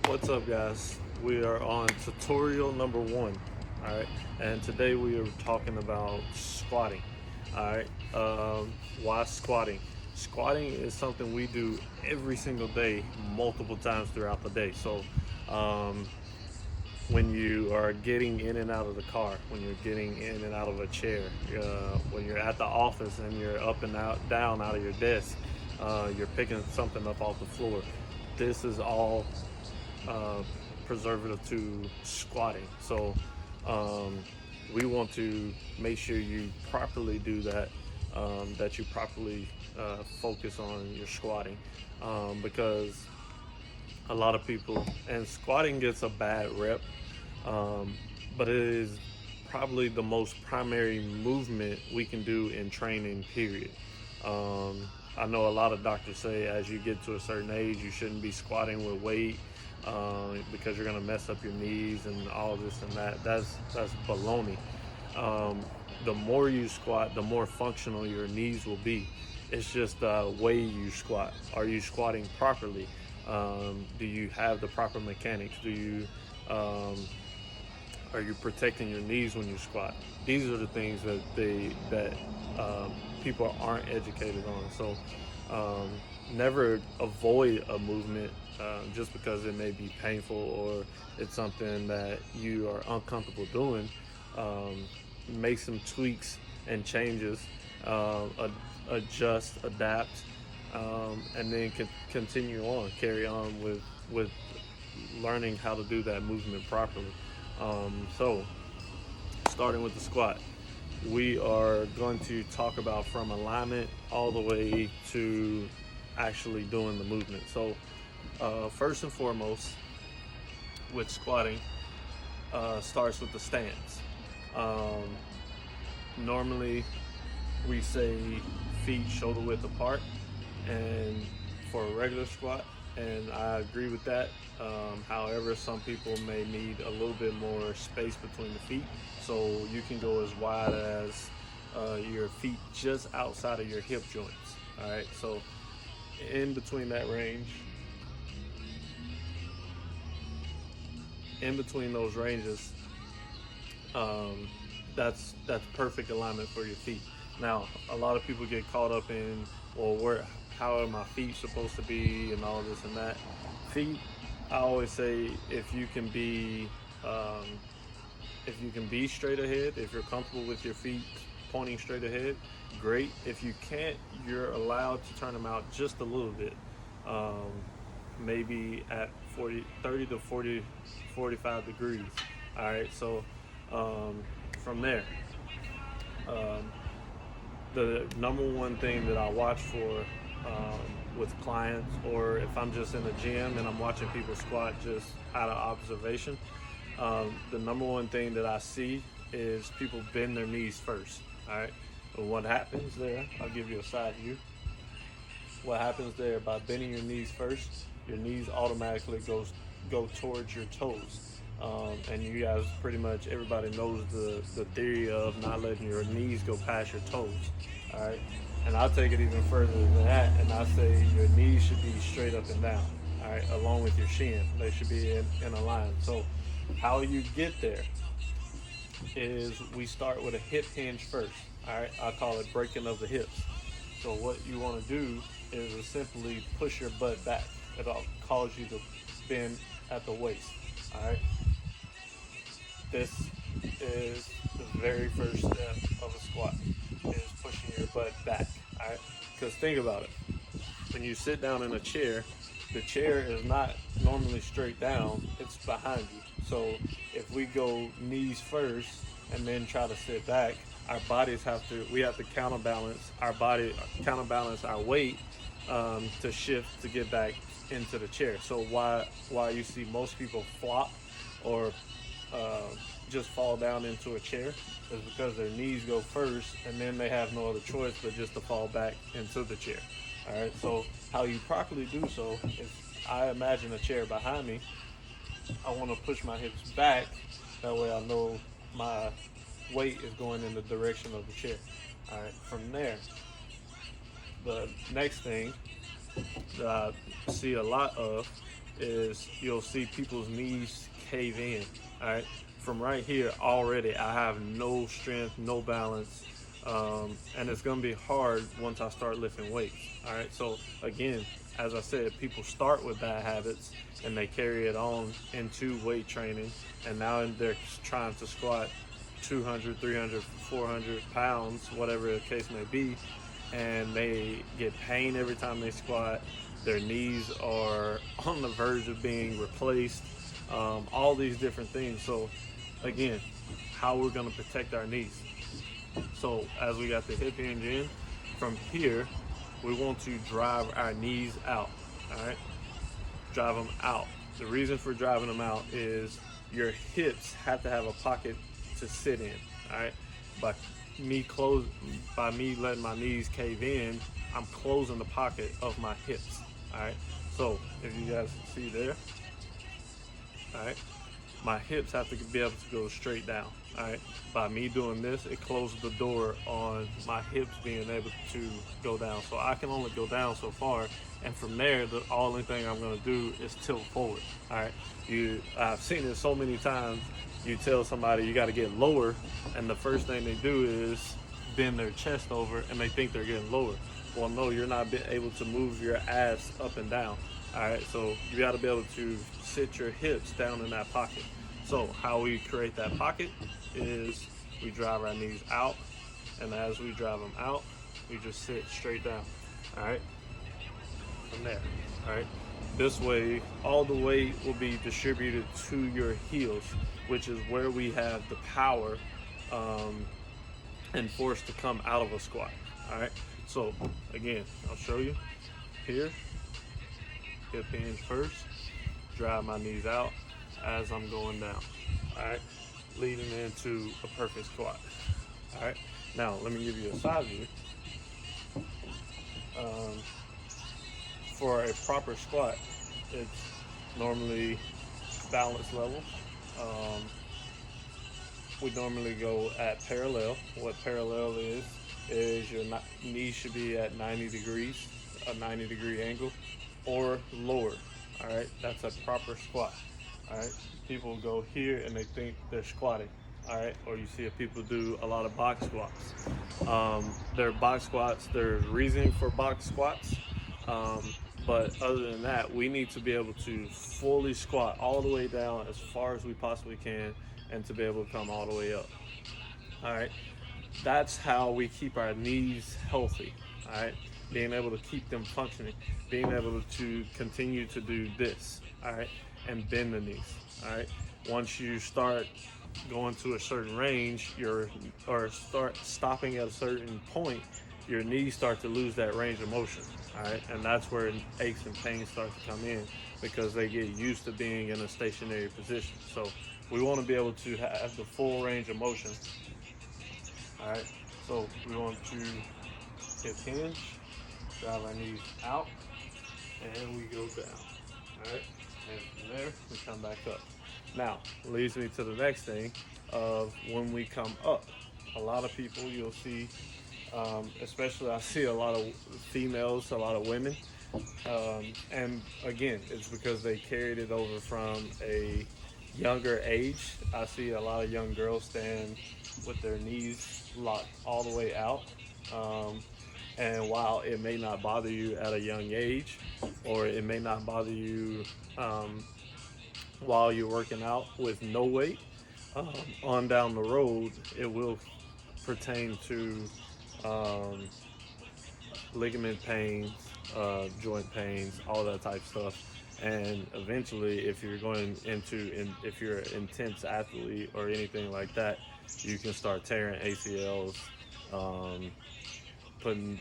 What's up, guys? We are on tutorial number one. All right, and today we are talking about squatting. All right, why squatting? Squatting is something we do every single day, multiple times throughout the day. So, um, when you are getting in and out of the car, when you're getting in and out of a chair, when you're at the office and you're up and out, down out of your desk, you're picking something up off the floor. This is all uh, preservative to squatting. So um, we want to make sure you properly do that, that you properly focus on your squatting, because a lot of people, and squatting gets a bad rep, um, but it is probably the most primary movement we can do in training, period. I know a lot of doctors say as you get to a certain age, you shouldn't be squatting with weight because you're going to mess up your knees and all this and that. That's baloney. Um, the more you squat, the more functional your knees will be. It's just the way you squat. Are you squatting properly? Do you have the proper mechanics? Um, are you protecting your knees when you squat? These are the things that people aren't educated on. So um, never avoid a movement just because it may be painful or it's something that you are uncomfortable doing. Um, make some tweaks and changes, adjust, adapt, and then continue on, carry on with learning how to do that movement properly. So, starting with the squat, we are going to talk about from alignment all the way to actually doing the movement. So, first and foremost, with squatting, starts with the stance. Um, Normally, we say feet shoulder width apart, and for a regular squat, and I agree with that. However, some people may need a little bit more space between the feet, so you can go as wide as your feet just outside of your hip joints. All right, so in between that range, in between those ranges, um, that's perfect alignment for your feet. Now, a lot of people get caught up in, well, where, how are my feet supposed to be, and all this and that. Feet, I always say, um, if you can be straight ahead, if you're comfortable with your feet pointing straight ahead, great. If you can't, you're allowed to turn them out just a little bit. Um, Maybe at 40, 30 to 40, 45 degrees. All right, so um, from there, um, the number one thing that I watch for with clients, or if I'm just in a gym and I'm watching people squat just out of observation, the number one thing that I see is people bend their knees first. All right, and what happens there? I'll give you a side view. What happens there by bending your knees first? Your knees automatically go towards your toes. And you guys, pretty much everybody knows the theory of not letting your knees go past your toes. All right, and I'll take it even further than that, and I say your knees should be straight up and down. All right, along with your shin, they should be in a line. So, how you get there is we start with a hip hinge first. All right, I call it breaking of the hips. So what you want to do is simply push your butt back. It'll cause you to bend at the waist. All right. This is the very first step of a squat. Is pushing your butt back. All right. Because think about it. When you sit down in a chair, the chair is not normally straight down. It's behind you. So if we go knees first and then try to sit back, our bodies we have to counterbalance our body, counterbalance our weight to shift to get back into the chair. So why you see most people flop or uh, just fall down into a chair is because their knees go first, and then they have no other choice but just to fall back into the chair. All right. So how you properly do so is, I imagine a chair behind me. I want to push my hips back. That way I know my weight is going in the direction of the chair. All right. From there, the next thing that I see a lot of is you'll see people's knees cave in. All right, from right here already, I have no strength, no balance, and it's gonna be hard once I start lifting weights. All right, so again, as I said, people start with bad habits and they carry it on into weight training, and now they're trying to squat 200, 300, 400 pounds, whatever the case may be, and they get pain every time they squat. Their knees are on the verge of being replaced, all these different things. So again, how we're going to protect our knees. So as we got the hip hinge in, from here, we want to drive our knees out. All right, drive them out. The reason for driving them out is your hips have to have a pocket to sit in. All right, by by me letting my knees cave in, I'm closing the pocket of my hips. All right, so if you guys see there, all right, my hips have to be able to go straight down. All right, by me doing this, it closes the door on my hips being able to go down. So I can only go down so far, and from there, the only thing I'm going to do is tilt forward. All right, I've seen it so many times. You tell somebody you got to get lower, and the first thing they do is bend their chest over, and they think they're getting lower. Well, no, you're not able to move your ass up and down. All right, so you got to be able to sit your hips down in that pocket. So how we create that pocket is we drive our knees out, and as we drive them out, we just sit straight down. All right, from there. All right, this way all the weight will be distributed to your heels, which is where we have the power and force to come out of a squat. All right, so again, I'll show you here. Hip hinge first, drive my knees out as I'm going down. All right, leading into a perfect squat. All right, now let me give you a side view. For a proper squat, it's normally balance level. We normally go at parallel. What parallel is your knee should be at 90 degrees, a 90-degree angle, or lower. All right, that's a proper squat. All right, people go here and they think they're squatting. All right, or you see people do a lot of box squats. They're box squats. There's reasoning for box squats. But other than that, we need to be able to fully squat all the way down as far as we possibly can, and to be able to come all the way up. All right, that's how we keep our knees healthy. All right, being able to keep them functioning, being able to continue to do this. All right, and bend the knees. All right, once you start going to a certain range, or start stopping at a certain point, your knees start to lose that range of motion. All right, and that's where aches and pains start to come in, because they get used to being in a stationary position. So we want to be able to have the full range of motion. All right, so we want to hip hinge, drive our knees out, and we go down. All right, and from there we come back up. Now leads me to the next thing of when we come up. A lot of people you'll see, especially I see a lot of females, a lot of women, and again, it's because they carried it over from a younger age. I see a lot of young girls stand with their knees locked all the way out. And while it may not bother you at a young age, or it may not bother you while you're working out with no weight, on down the road, it will pertain to ligament pains, joint pains, all that type of stuff. And eventually, if you're if you're an intense athlete or anything like that, you can start tearing ACLs, putting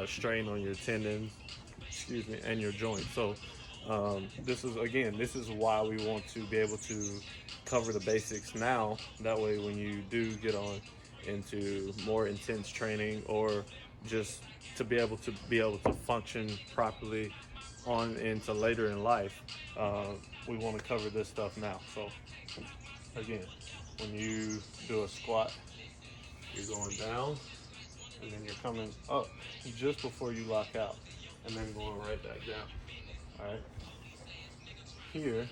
strain on your tendons, and your joints. So this is why we want to be able to cover the basics now. That way, when you do get on into more intense training, or just to be able to function properly on into later in life, we want to cover this stuff now. So again, when you do a squat, you're going down, and then you're coming up just before you lock out, and then going right back down. All right, here,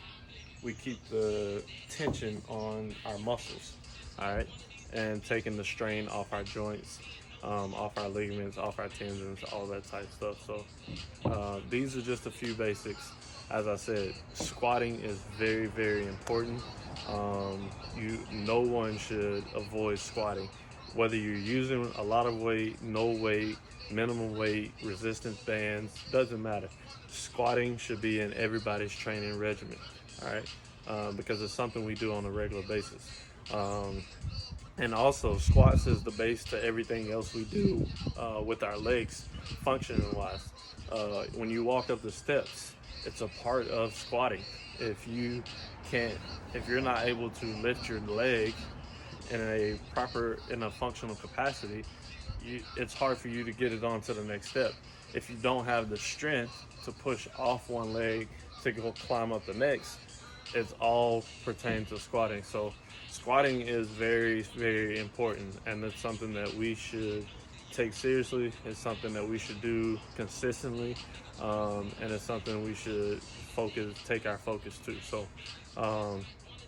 we keep the tension on our muscles, all right, and taking the strain off our joints, off our ligaments, off our tendons, all that type of stuff. So these are just a few basics. As I said, squatting is very, very important. No one should avoid squatting, whether you're using a lot of weight, no weight, minimum weight, resistance bands, doesn't matter. Squatting should be in everybody's training regimen, all right, because it's something we do on a regular basis. Um, and also, squats is the base to everything else we do with our legs, functioning wise. When you walk up the steps, it's a part of squatting. If you can't, if you're not able to lift your leg in a functional capacity, it's hard for you to get it on to the next step. If you don't have the strength to push off one leg to go climb up the next, it's all pertains to squatting. So squatting is very, very important, and it's something that we should take seriously. It's something that we should do consistently, and it's something we should take our focus to. So,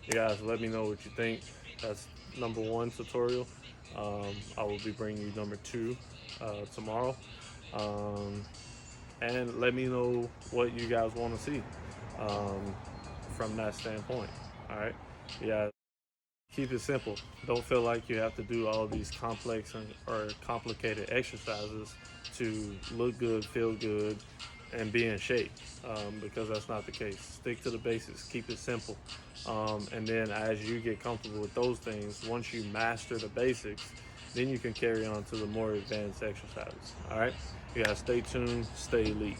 you guys, let me know what you think. That's number one tutorial. I will be bringing you number two tomorrow. And let me know what you guys want to see from that standpoint. All right. Yeah. Keep it simple. Don't feel like you have to do all these complex or complicated exercises to look good, feel good, and be in shape, because that's not the case. Stick to the basics. Keep it simple. And then as you get comfortable with those things, once you master the basics, then you can carry on to the more advanced exercises. All right. You gotta stay tuned, stay elite.